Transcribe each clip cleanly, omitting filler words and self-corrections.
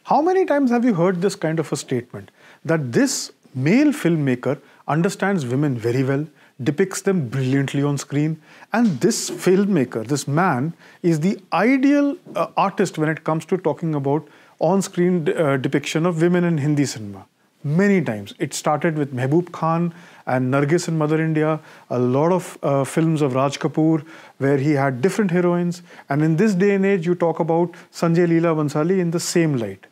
How many times have you heard this kind of a statement that this male filmmaker understands women very well, depicts them brilliantly on screen, and this filmmaker, this man, is the ideal artist when it comes to talking about on-screen depiction of women in Hindi cinema? Many times. It started with Mehboob Khan and Nargis in Mother India, a lot of films of Raj Kapoor where he had different heroines, and in this day and age you talk about Sanjay Leela Bhansali in the same light.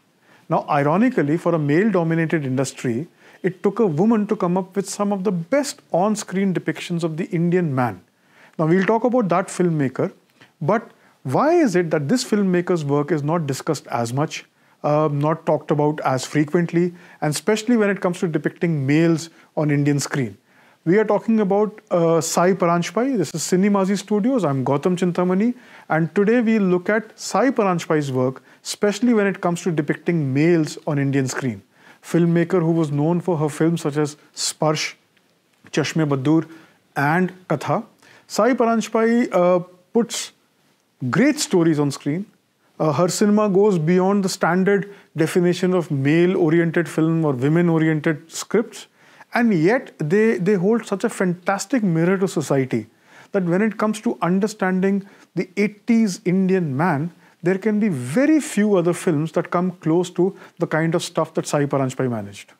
Now ironically, for a male-dominated industry, it took a woman to come up with some of the best on-screen depictions of the Indian man. Now we'll talk about that filmmaker, but why is it that this filmmaker's work is not discussed as much, not talked about as frequently, and especially when it comes to depicting males on Indian screen? We are talking about Sai Paranjpai. This is Cinemazi Studios. I'm Gautam Chintamani, and today we'll look at Sai Paranjpai's work, especially when it comes to depicting males on Indian screen. Filmmaker who was known for her films such as Sparsh, Chashme Baddoor and Katha. Sai Paranjpai puts great stories on screen. Her cinema goes beyond the standard definition of male-oriented film or women-oriented scripts, and yet they hold such a fantastic mirror to society that when it comes to understanding the 80s Indian man, there can be very few other films that come close to the kind of stuff that Sai Paranjpai managed.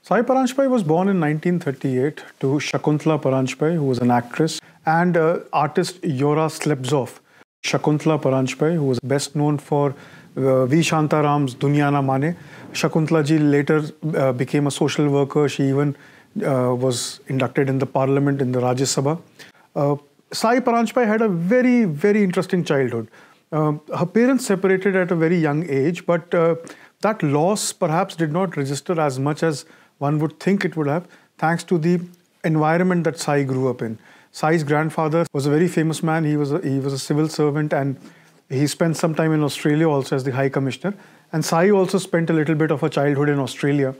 Sai Paranjpai was born in 1938 to Shakuntala Paranjpai, who was an actress, and artist Yora Slepzov. Shakuntala Paranjpai, who was best known for V. Shantaram's Duniya Na Mane. Shakuntala ji later became a social worker. She even was inducted in the parliament in the Rajya Sabha. Sai Paranjpai had a very, very interesting childhood. Her parents separated at a very young age, but that loss perhaps did not register as much as one would think it would have, thanks to the environment that Sai grew up in. Sai's grandfather was a very famous man. He was a civil servant, and he spent some time in Australia also as the High Commissioner. And Sai also spent a little bit of her childhood in Australia.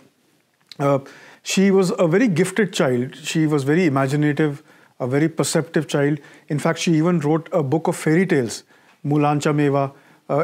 She was a very gifted child. She was very imaginative, a very perceptive child. In fact, she even wrote a book of fairy tales, Mulancha Meva,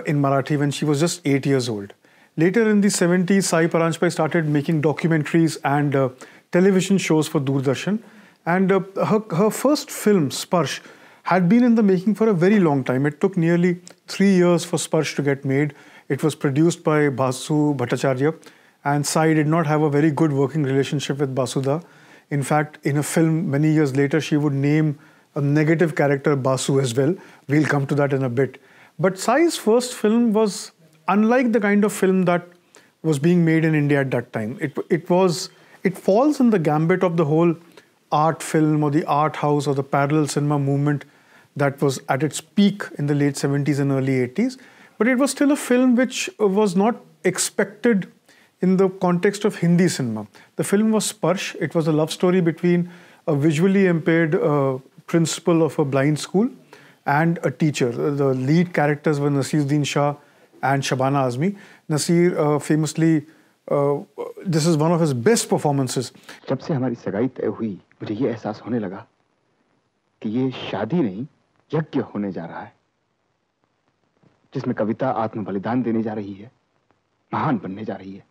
in Marathi when she was just 8 years old. Later in the 70s, Sai Paranjpai started making documentaries and television shows for Doordarshan. And her first film, Sparsh, had been in the making for a very long time. It took nearly 3 years for Sparsh to get made. It was produced by Basu Bhattacharya, and Sai did not have a very good working relationship with Basuda. In fact, in a film many years later, she would name a negative character Basu as well. We'll come to that in a bit. But Sai's first film was unlike the kind of film that was being made in India at that time. It falls in the gambit of the whole art film or the art house or the parallel cinema movement that was at its peak in the late 70s and early 80s. But it was still a film which was not expected in the context of Hindi cinema. The film was Sparsh. It was a love story between a visually impaired principal of a blind school and a teacher. The lead characters were Naseeruddin Shah and Shabana Azmi. Naseer famously, this is one of his best performances. जब से हमारी सगाई तय हुई, मुझे ये एहसास होने लगा कि ये शादी नहीं, यज्ञ होने जा रहा है, जिसमें कविता आत्म बलिदान देने जा रही है, महान बनने जा रही है.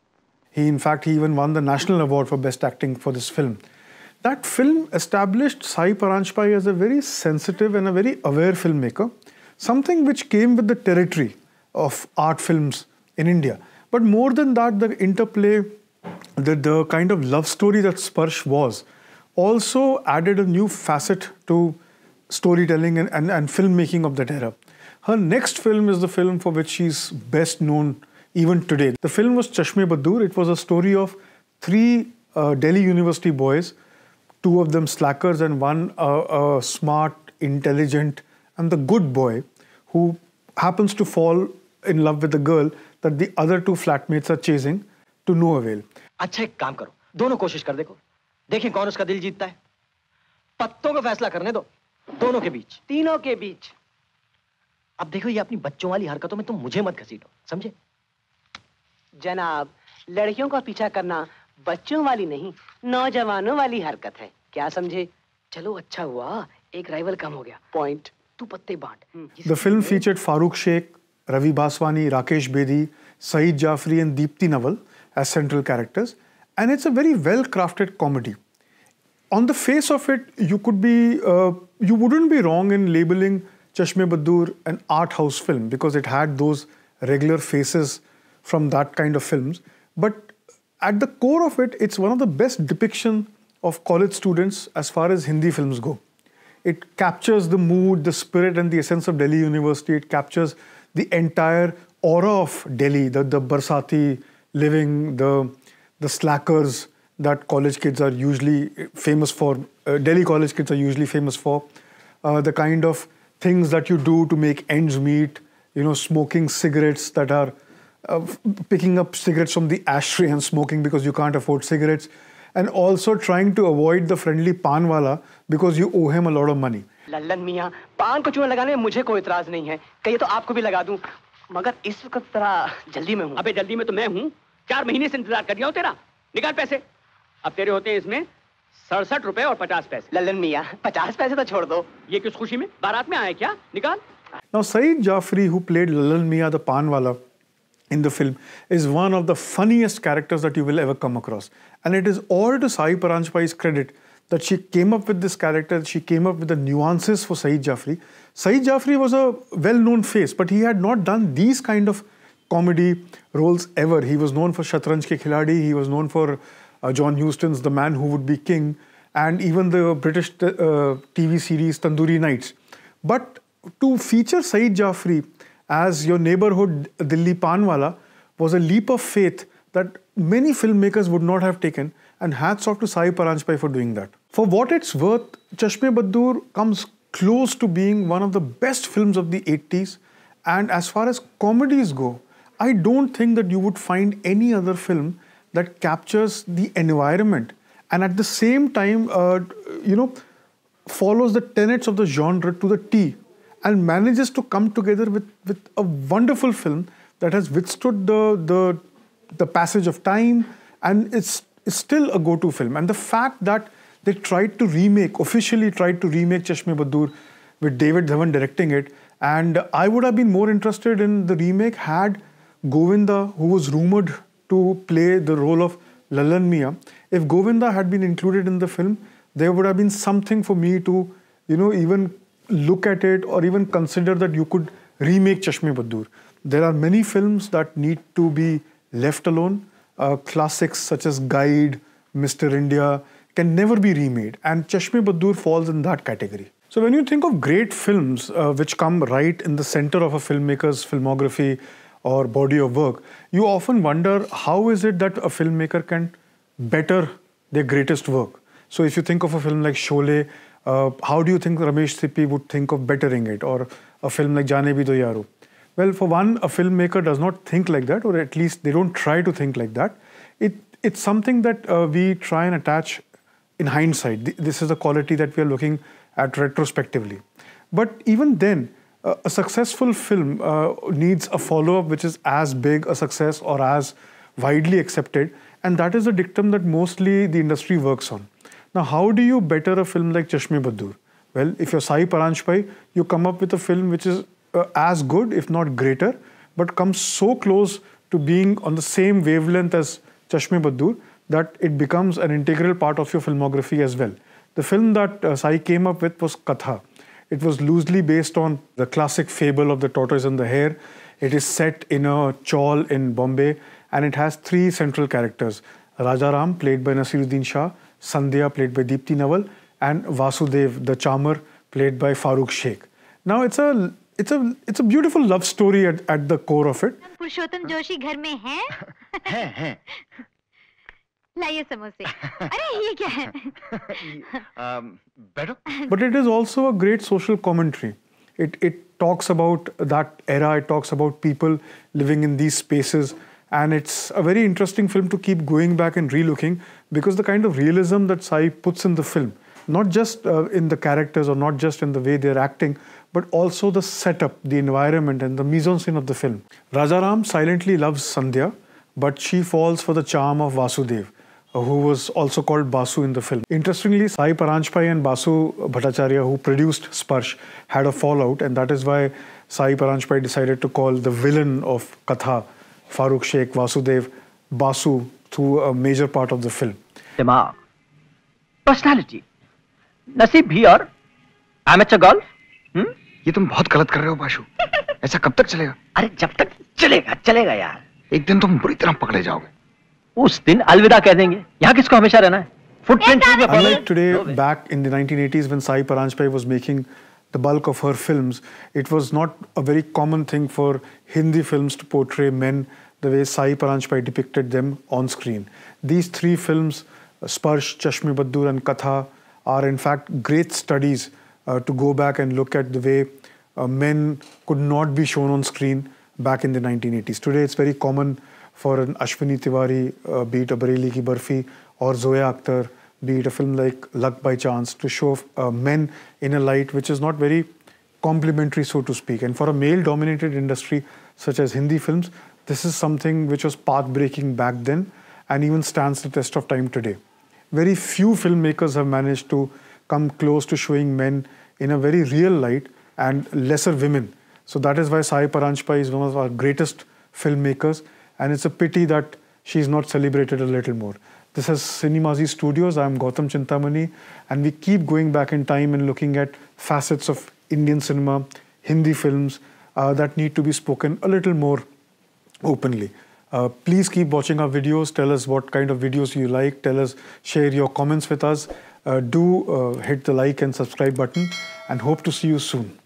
He even won the National Award for Best Acting for this film. That film established Sai Paranjpai as a very sensitive and a very aware filmmaker, something which came with the territory of art films in India. But more than that, the interplay, the kind of love story that Sparsh was, also added a new facet to storytelling and filmmaking of that era. Her next film is the film for which she's best known even today. The film was Chashme Baddoor. It was a story of 3 Delhi University boys, 2 of them slackers and one a smart, intelligent and the good boy who happens to fall in love with the girl that the other 2 flatmates are chasing to no avail. अच्छा एक काम करो, दोनों कोशिश कर देखो, देखें कौन उसका दिल जीतता है. पत्तों को फैसला करने दो, दोनों के बीच, तीनों के बीच. अब देखो ये अपनी बच्चों वाली हरकतों में तुम मुझे मत घसीटो, समझे? जनाब, लड़कियों का पीछा करना बच्चों वाली नहीं, नौजवानों वाली हरकत है. क्या समझे? चलो अच्छा हुआ, एक राइवल कम हो गया. पॉइंट. तू पत्ते बांट. The film featured Farooq Sheikh, Ravi Baswani, Rakesh Bedi, Saeed Jafri and Deepti Nawal as central characters. And it's a very well-crafted comedy. On the face of it, you wouldn't be wrong in labeling Chashme Baddoor an art house film because it had those regular faces from that kind of films. But at the core of it, it's one of the best depictions of college students as far as Hindi films go. It captures the mood, the spirit and the essence of Delhi University. It captures the entire aura of Delhi, the Barsati living, the slackers that college kids are usually famous for, Delhi college kids are usually famous for, the kind of things that you do to make ends meet, smoking cigarettes that are, picking up cigarettes from the ashtray and smoking because you can't afford cigarettes, and also trying to avoid the friendly pan wala because you owe him a lot of money. Lallan मियाँ, पान को चूना लगाने में मुझे कोई इतराज नहीं है, कहिए तो आपको भी लगा दूं, मगर इस वक्त तरह जल्दी में हूँ। अबे जल्दी में तो मैं हूँ, 4 महीने से इंतजार कर रहा हूँ तेरा, निकाल पैसे। अब तेरे होते हैं इसमें 67 रुपए और 50 पैसे। लल्लन मियाँ, 50 पैसे तो छोड़ दो। ये किस खुशी में? बारात में आए क्या? निकाल। Now Saeed Jafri, who played Lallan Mian the Panwala in the film, is one of the funniest characters that you will ever come across. And it is all to Sai Paranjpai's credit that she came up with this character, she came up with the nuances for Saeed Jafri. Saeed Jafri was a well-known face, but he had not done these kind of comedy roles ever. He was known for Shatranj Ke Khiladi, he was known for John Huston's The Man Who Would Be King, and even the British TV series Tandoori Nights. But to feature Saeed Jafri as your neighborhood Dilli Panwala was a leap of faith that many filmmakers would not have taken, and hats off to Sai Paranjpai for doing that. For what it's worth, Chashme Baddoor comes close to being one of the best films of the 80s, and as far as comedies go, I don't think that you would find any other film that captures the environment and at the same time, follows the tenets of the genre to the T and manages to come together with a wonderful film that has withstood the passage of time and it's still a go-to film. And the fact that they officially tried to remake Chashme Baddoor with David Dhawan directing it, and I would have been more interested in the remake had Govinda, who was rumored to play the role of Lallan Mian, if Govinda had been included in the film, there would have been something for me to, even look at it or even consider that you could remake Chashme Baddoor. There are many films that need to be left alone. Classics such as Guide, Mr. India can never be remade, and Chashme Baddoor falls in that category. So when you think of great films which come right in the center of a filmmaker's filmography or body of work, you often wonder how is it that a filmmaker can better their greatest work. So if you think of a film like Sholay, how do you think Ramesh Sippy would think of bettering it, or a film like Jaane Bhi Do Yaro? Well, for one, a filmmaker does not think like that, or at least they don't try to think like that. It's something that we try and attach in hindsight. This is a quality that we are looking at retrospectively. But even then, a successful film needs a follow-up which is as big a success or as widely accepted, and that is a dictum that mostly the industry works on. Now, how do you better a film like Chashme Baddoor? Well, if you're Sai Paranjpai, you come up with a film which is as good, if not greater, but comes so close to being on the same wavelength as Chashme Baddoor that it becomes an integral part of your filmography as well. The film that Sai came up with was Katha. It was loosely based on the classic fable of the tortoise and the hare. It is set in a chawl in Bombay, and it has 3 central characters. Rajaram, played by Nasiruddin Shah, Sandhya, played by Deepti Nawal, and Vasudev, the charmer, played by Farooq Sheikh. Now, it's a beautiful love story at the core of it. पुरुषोत्तम जोशी घर में हैं? हैं। लाइए समोसे। अरे ये क्या है? बैठो। But it is also a great social commentary. It talks about that era. It talks about people living in these spaces. And it's a very interesting film to keep going back and re-looking, because the kind of realism that Sai puts in the film, not just in the characters or not just in the way they're acting, but also the setup, the environment and the mise-en-scène of the film. Rajaram silently loves Sandhya, but she falls for the charm of Vasudev, who was also called Basu in the film. Interestingly, Sai Paranjpai and Basu Bhattacharya, who produced Sparsh, had a fallout, and that is why Sai Paranjpai decided to call the villain of Katha, Farooq Sheikh Vasudev, Basu, through a major part of the film. दिमाग, personality, नसीब भी और amateur golf. ये तुम बहुत गलत कर रहे हो बाशु। ऐसा कब तक चलेगा? अरे जब तक चलेगा यार। एक दिन तुम बुरी तरह पकड़े जाओगे। उस दिन अलविदा कह देंगे। यहाँ किसको हमेशा रहना है? Unlike today, back in the 1980s when Sai Paranjpai was making the bulk of her films, it was not a very common thing for Hindi films to portray men the way Sai Paranjpai depicted them on screen. These three films, Sparsh, Chashme Baddur and Katha, are in fact great studies to go back and look at the way men could not be shown on screen back in the 1980s. Today it's very common for an Ashwini Tiwari, be it a Bareilly Ki Barfi, or Zoya Akhtar, be it a film like Luck by Chance, to show men in a light which is not very complimentary, so to speak. And for a male-dominated industry such as Hindi films, this is something which was path-breaking back then and even stands the test of time today. Very few filmmakers have managed to come close to showing men in a very real light and lesser women. So that is why Sai Paranjpai is one of our greatest filmmakers, and it's a pity that she's not celebrated a little more. This is Cinemazi Studios. I'm Gautam Chintamani, and we keep going back in time and looking at facets of Indian cinema, Hindi films that need to be spoken a little more openly. Please keep watching our videos. Tell us what kind of videos you like. Tell us, share your comments with us. Do hit the like and subscribe button, and hope to see you soon.